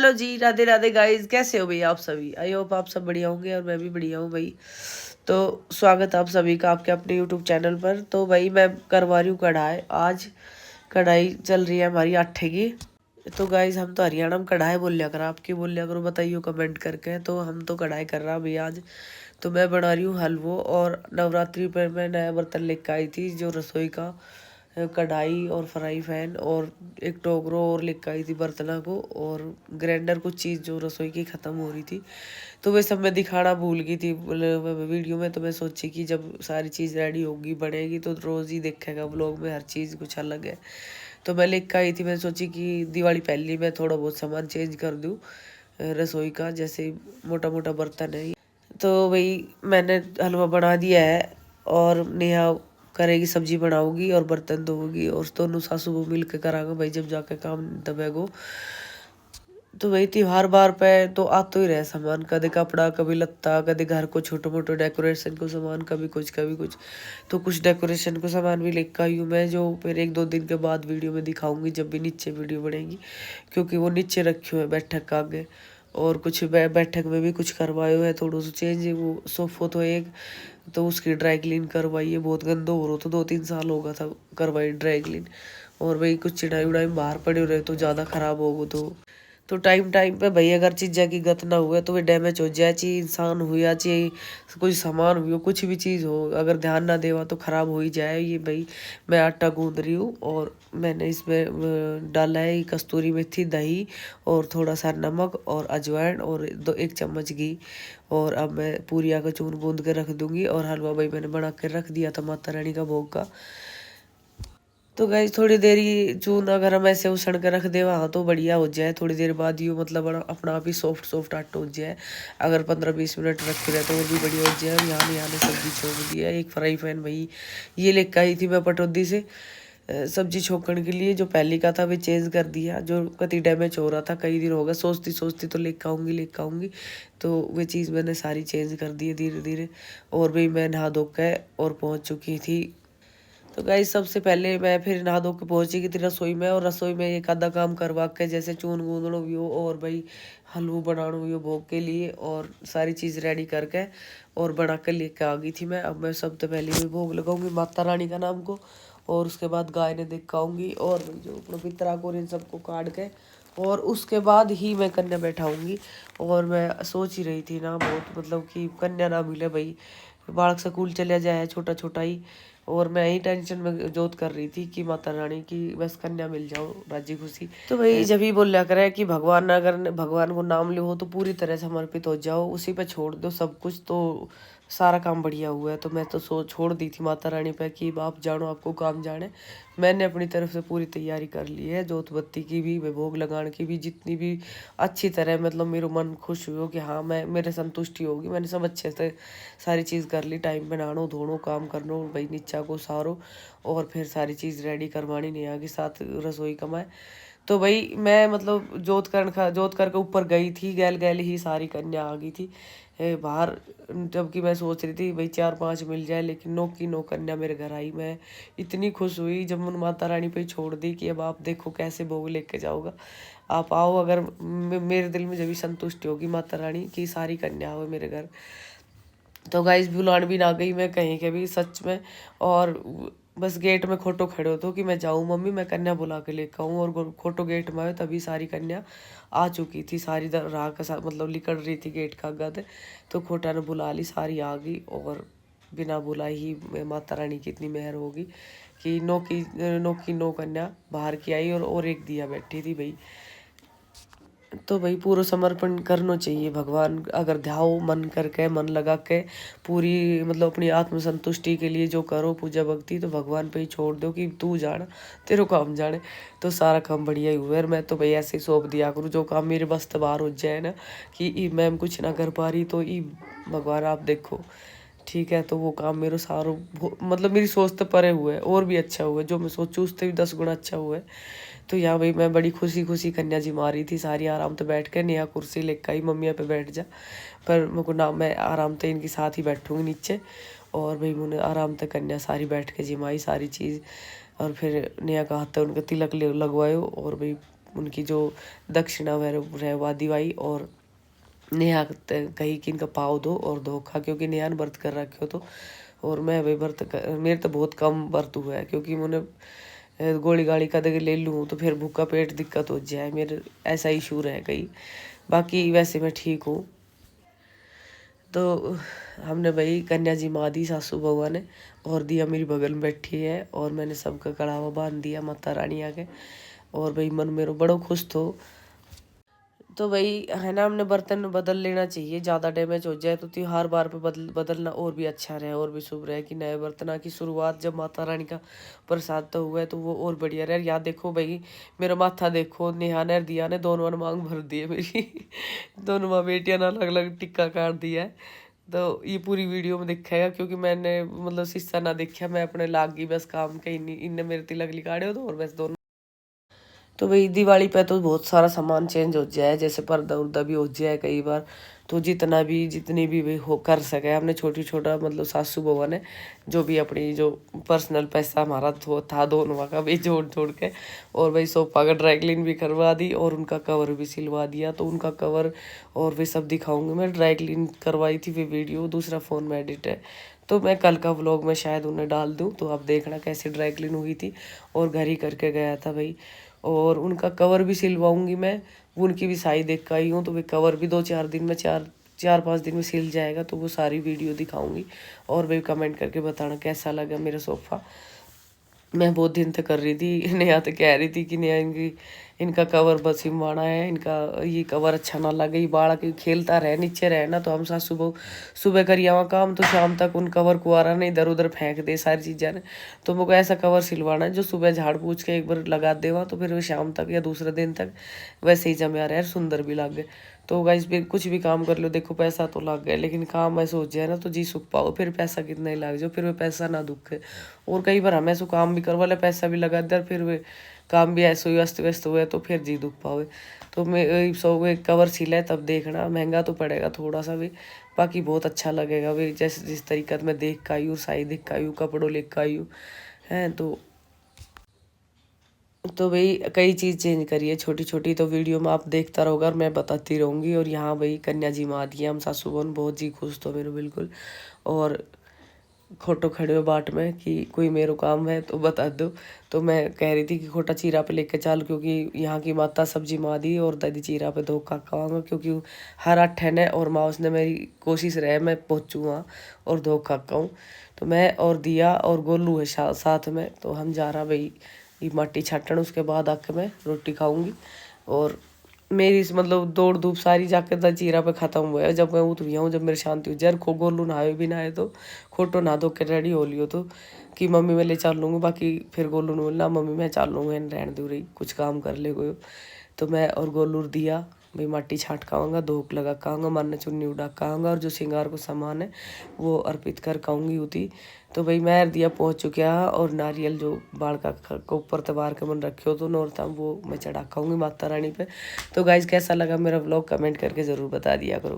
Hello जी, Radhe Radhe guys, कैसे हो भाई आप सभी। आई होप आप सब बढ़िया होंगे और मैं भी बढ़िया हूँ भाई। तो स्वागत है आप सभी का आपके अपने यूट्यूब चैनल पर। तो भाई मैं करवा रही हूँ कढ़ाई। आज कढ़ाई चल रही है हमारी आठे की। तो गाइस हम तो हरियाणा में कढ़ाई बोल लिया करो, आपकी बोल लिया करो, बताइए कमेंट करके। तो हम तो कढ़ाई कर रहा भाई आज। तो मैं बना रही हूँ हलवो। और नवरात्रि पर मैं नया बर्तन लेकर आई थी जो रसोई का, कढ़ाई और फ्राई पैन और एक टोकरो और लेकर आई थी बर्तनों को, और ग्राइंडर कुछ चीज़ जो रसोई की ख़त्म हो रही थी। तो वे सब मैं दिखाना भूल गई थी वीडियो में। तो मैं सोची कि जब सारी चीज़ रेडी होगी बनेगी तो रोज़ ही देखेगा व्लॉग में, हर चीज़ कुछ अलग है। तो मैं लेकर आई थी, मैं सोची कि दिवाली पहले मैं थोड़ा बहुत सामान चेंज कर दूँ रसोई का, जैसे मोटा मोटा बर्तन है। तो भाई मैंने हलवा बना दिया है और नेहा करेगी, सब्जी बनाओगी और बर्तन धोगी, और दोनों सासू वो मिल के करांगा भाई जब जाके काम दबेगो। तो वही त्योहार बार पे तो आते ही रहे सामान, कभी कपड़ा, कभी लत्ता, कभी घर को छोटे मोटे डेकोरेशन को सामान, कभी कुछ कभी कुछ। तो कुछ डेकोरेशन को सामान भी लेकर आई हूँ मैं, जो फिर एक दो दिन के बाद वीडियो में दिखाऊंगी जब भी नीचे वीडियो बनेगी, क्योंकि वो नीचे रखे हुए हैं बैठक का आगे। और कुछ बैठक में भी कुछ करवाए हुए हैं थोड़ा सा चेंज। वो सोफो तो एक, तो उसकी ड्राई क्लीन करवाई है, बहुत गंदा हो रहा, तो 2-3 साल होगा था करवाई ड्राई क्लीन। और भाई कुछ चिड़ाई उड़ाई बाहर पड़े रहे तो ज़्यादा ख़राब होगा। तो टाइम पे भाई अगर चीज़ें की गत ना हुए तो वे डैमेज हो जाए, चाहे इंसान हो या चाहे कोई सामान हो, कुछ भी चीज़ हो, अगर ध्यान ना देवा तो ख़राब हो ही जाए। ये भाई मैं आटा गूंद रही हूँ और मैंने इसमें डाला है कस्तूरी मेथी, दही और थोड़ा सा नमक और अजवाइन और 1 चम्मच घी। और अब मैं पूरिया का चून गूंद के रख दूंगी। और हलवा भाई मैंने बना के रख दिया था माता रानी का भोग का। तो गाइस थोड़ी देर ये चून अगर हम ऐसे उछड़ के रख दे वहाँ तो बढ़िया हो जाए, थोड़ी देर बाद ये मतलब अपना आप ही सॉफ्ट सॉफ्ट आटा हो जाए। अगर 15-20 मिनट रखे रहे तो और भी बढ़िया हो जाए। यहाँ ने सब्जी छोक दिया, एक फ्राई पैन भाई ये लेकर आई थी मैं पटौदी से सब्जी छोकने के लिए, जो पहले का था वे चेंज कर दिया, जो कति डैमेज हो रहा था कई दिन हो गया, सोचती सोचती तो लेकर आऊँगी। तो वे चीज़ मैंने सारी चेंज कर दी है धीरे धीरे। और भी मैं नहा धो के और पहुँच चुकी थी। तो गाइस सबसे पहले मैं फिर नहा धो के पहुंची की थी रसोई में, और रसोई में एक आधा काम करवा के, जैसे चून गूंदनो भी हो और भाई हलवा बनाना भी हो भोग के लिए, और सारी चीज़ रेडी करके और बना के लेके आ गई थी मैं। अब मैं सबसे पहले भी भोग लगाऊंगी माता रानी का नाम को, और उसके बाद गाय ने दिखाऊंगी और जो अपना पितरा को इन सबको काट के, और उसके बाद ही मैं कन्या बैठाऊंगी। और मैं सोच ही रही थी ना बहुत, मतलब कि कन्या ना मिले भाई, बालक स्कूल चला जाए छोटा छोटा ही, और मैं यही टेंशन में जोत कर रही थी कि माता रानी की बस कन्या मिल जाओ राजी खुशी। तो भाई जब ही बोला करे कि भगवान, अगर भगवान को नाम लो तो पूरी तरह समर्पित हो जाओ, उसी पे छोड़ दो सब कुछ, तो सारा काम बढ़िया हुआ है। तो मैं तो छोड़ दी थी माता रानी पे कि आप जानो आपको काम जाने। मैंने अपनी तरफ से पूरी तैयारी कर ली है, जोत बत्ती की भी, भोग लगाने की भी, जितनी भी अच्छी तरह, मतलब मेरा मन खुश हुआ कि हाँ मैं मेरे संतुष्टि होगी, मैंने सब अच्छे से सारी चीज़ कर ली। टाइम पे नहानो धोनो काम करनो भाई, नीचा को सारो, और फिर सारी चीज़ रेडी करवानी नेहा के साथ रसोई कमाए। तो भाई मैं मतलब जोत करके ऊपर गई थी, गैल गैल ही सारी कन्या आ गई थी बाहर। जबकि मैं सोच रही थी भाई 4-5 मिल जाए, लेकिन नो की नो कन्या मेरे घर आई। मैं इतनी खुश हुई जब मैंने माता रानी पे छोड़ दी कि अब आप देखो कैसे भोग लेके जाओगा, आप आओ। अगर मेरे दिल में जब भी संतुष्टि होगी माता रानी की सारी कन्या हो मेरे घर। तो गाइस बुलान भी ना गई मैं कहीं के भी सच में, और बस गेट में खोटो खड़े हो तो कि मैं जाऊँ मम्मी मैं कन्या बुला के लेकर आऊँ, और खोटो गेट में आए तभी सारी कन्या आ चुकी थी, सारी राह के साथ मतलब निकल रही थी गेट का आगे। तो खोटा ने बुला ली, सारी आ गई, और बिना बुलाई ही माता रानी की इतनी मेहर होगी कि नो कन्या बाहर की आई, और एक दिया बैठी थी भाई। तो भाई पूरा समर्पण करना चाहिए भगवान, अगर ध्याओ मन करके मन लगा के पूरी, मतलब अपनी आत्म संतुष्टि के लिए जो करो पूजा भक्ति, तो भगवान पे ही छोड़ दो कि तू जाना तेरे काम जाने, तो सारा काम बढ़िया ही हुआ। और मैं तो भाई ऐसे ही सौंप दिया करूँ जो काम मेरे बस बाहर हो जाए ना, कि ई मैम कुछ ना कर पा रही तो ई भगवान आप देखो, ठीक है। तो वो काम मेरे सारों मतलब मेरी सोच तो परे हुए है, और भी अच्छा हुआ, जो मैं सोचूँ उससे भी 10 गुना अच्छा हुआ है। तो यहाँ भाई मैं बड़ी खुशी खुशी कन्या जी मारी थी, सारी आराम से बैठ के, नया कुर्सी लेकर आई मम्मी पे बैठ जा, पर मेरे को ना मैं आराम से इनके साथ ही बैठूंगी नीचे। और भाई मैंने आराम से कन्या सारी बैठ के जिमाई सारी चीज़, और फिर नया का हाथ उनका तिलक लगवायो, और भाई उनकी जो दक्षिणा वह वा दिवाई। और नेहा कही कि इनका पाव दो और दो खा, क्योंकि नेहा ने व्रत कर रखे हो तो। और मैं वही मेरे तो बहुत कम व्रत हुआ है, क्योंकि मैंने गोली गाड़ी का दे ले लूँ तो फिर भूखा पेट दिक्कत हो जाए, मेरे ऐसा इशू रह गई। बाकी वैसे मैं ठीक हूँ। तो हमने भाई कन्या जी माँ दी सासू बउआ ने, और दिया मेरी बगल में बैठी है, और मैंने सबका कड़ावा बांध दिया माता रानी आके। और भाई मन मेरो बड़ो खुश थो। तो भाई है ना, हमने बर्तन बदल लेना चाहिए, ज़्यादा डैमेज हो जाए तो त्योहार बार पे बदलना और भी अच्छा रहे और भी शुभ रहे, कि नए बर्तना की शुरुआत जब माता रानी का प्रसाद तो हुआ है तो वो और बढ़िया रहे। याद देखो भाई, मेरा माथा देखो, नेहा ने दिया ने दोनों ने मांग भर दी है मेरी दोनों माँ बेटियां ने अलग अलग टिक्का काट दिया है। तो ये पूरी वीडियो में दिखेगा, क्योंकि मैंने मतलब शीशा ना देखा, मैं अपने लाग गई बस काम के, इनने मेरे तिलक लिकाड़े हो तो और बस दोनों। तो भाई दिवाली पे तो बहुत सारा सामान चेंज हो जाए, जैसे पर्दा उर्दा भी हो जाए कई बार। तो जितनी भी हो कर सके हमने छोटी छोटा, मतलब सासू बउआ ने जो भी अपनी जो पर्सनल पैसा हमारा था दोनों का भी जोड़ जोड़ के, और भाई सोफा का ड्राई क्लीन भी करवा दी और उनका कवर भी सिलवा दिया। तो उनका कवर और भी सब दिखाऊंगी मैं। ड्राई क्लीन करवाई थी, वे वीडियो दूसरा फ़ोन में एडिट है, तो मैं कल का व्लॉग में शायद उन्हें डाल दूँ, तो आप देखना कैसे ड्राई क्लीन हुई थी। और घर ही करके गया था भाई। और उनका कवर भी सिलवाऊंगी मैं, उनकी भी साई देख कर आई हूँ, तो वे कवर भी 2-4 दिन में, 4-5 दिन में सिल जाएगा, तो वो सारी वीडियो दिखाऊंगी। और भाई कमेंट करके बताना कैसा लगा मेरा सोफ़ा। मैं बहुत दिन तक कर रही थी, नेहा तो कह रही थी कि नेहा इनका कवर बस सिमवाना है, इनका ये कवर अच्छा ना लगे, ये बाड़ा के खेलता रहे नीचे रहे ना, तो हम सास सुबह करिए वहाँ काम, तो शाम तक उन कवर कुआरा ने इधर उधर फेंक दे सारी चीज़ें ने। तो मुझको ऐसा कवर सिलवाना है जो सुबह झाड़ पूछ के एक बार लगा दे वहाँ, तो फिर वो शाम तक या दूसरे दिन तक वैसे ही जमे रहे, सुंदर भी लगे। तो गाइस भी कुछ भी काम कर लो, देखो पैसा तो लग गया, लेकिन काम ऐसे हो जाए ना तो जी सुख पाओ, फिर पैसा कितना ही लग जाओ, फिर वो पैसा ना दुखे। और कई बार हम ऐसा काम भी करवा ले, पैसा भी लगा दे, फिर वे काम भी ऐसे ही अस्त व्यस्त हुए तो फिर जी दुख पावे। तो मैं सो वे कवर सिला है, तब देखना महंगा तो पड़ेगा थोड़ा सा भी, बाकी बहुत अच्छा लगेगा वे, जैसे जिस तरीके मैं देख का आई हूँ, साई देख का आई हूँ, कपड़ों लेख का आई हूँ हैं। तो भाई कई चीज़ चेंज करी है छोटी छोटी, तो वीडियो में आप देखता रहोगा और मैं बताती रहूँगी। और यहाँ भाई कन्या जी माँ दी हम सासू बहन बहुत जी खुश तो मेरे बिल्कुल। और खोटो खड़े हो बाट में कि कोई मेरो काम है तो बता दो। तो मैं कह रही थी कि खोटा चीरा पे लेके चल, क्योंकि यहाँ की माता सब्जी माँ दी और दादी चीरा पे दो खाऊंगा, क्योंकि हर 8 है और माँ उसने मेरी कोशिश रहे मैं पहुँचूँ वहाँ और दो खाऊँ। तो मैं और दिया और गोलू है साथ में, तो हम जा रहा भाई ये माटी छाटन, उसके बाद आके मैं रोटी खाऊंगी। और मेरी मतलब दौड़ धूप सारी जाकर चीरा पे खत्म हुआ है, जब मैं उठ गया हूँ, जब मेरी शांति हुई जर खो गोलू नहाए भी नहाए तो खोटो नहा धो के रेडी हो लियो, तो कि मम्मी मैं ले चल लूँगी। बाकी फिर गोलू ने बोला मम्मी मैं चल लूँगा, रहने दो रही कुछ काम कर ले कोई। तो मैं और गोलू दिया भाई माटी छाट खाऊंगा, धूप लगा खाऊंगा, मन ने चुन्नी उड़ा खाऊंगा, और जो श्रृंगार को सामान है वो अर्पित कर खाऊंगी होती। तो भाई मैं दिया पहुँच चुका है, और नारियल जो बाल का ऊपर तबार के मन रखे हो तो नौरता वो मैं चढ़ा खाऊंगी माता रानी पे। तो गाइज कैसा लगा मेरा व्लॉग कमेंट करके ज़रूर बता दिया करो।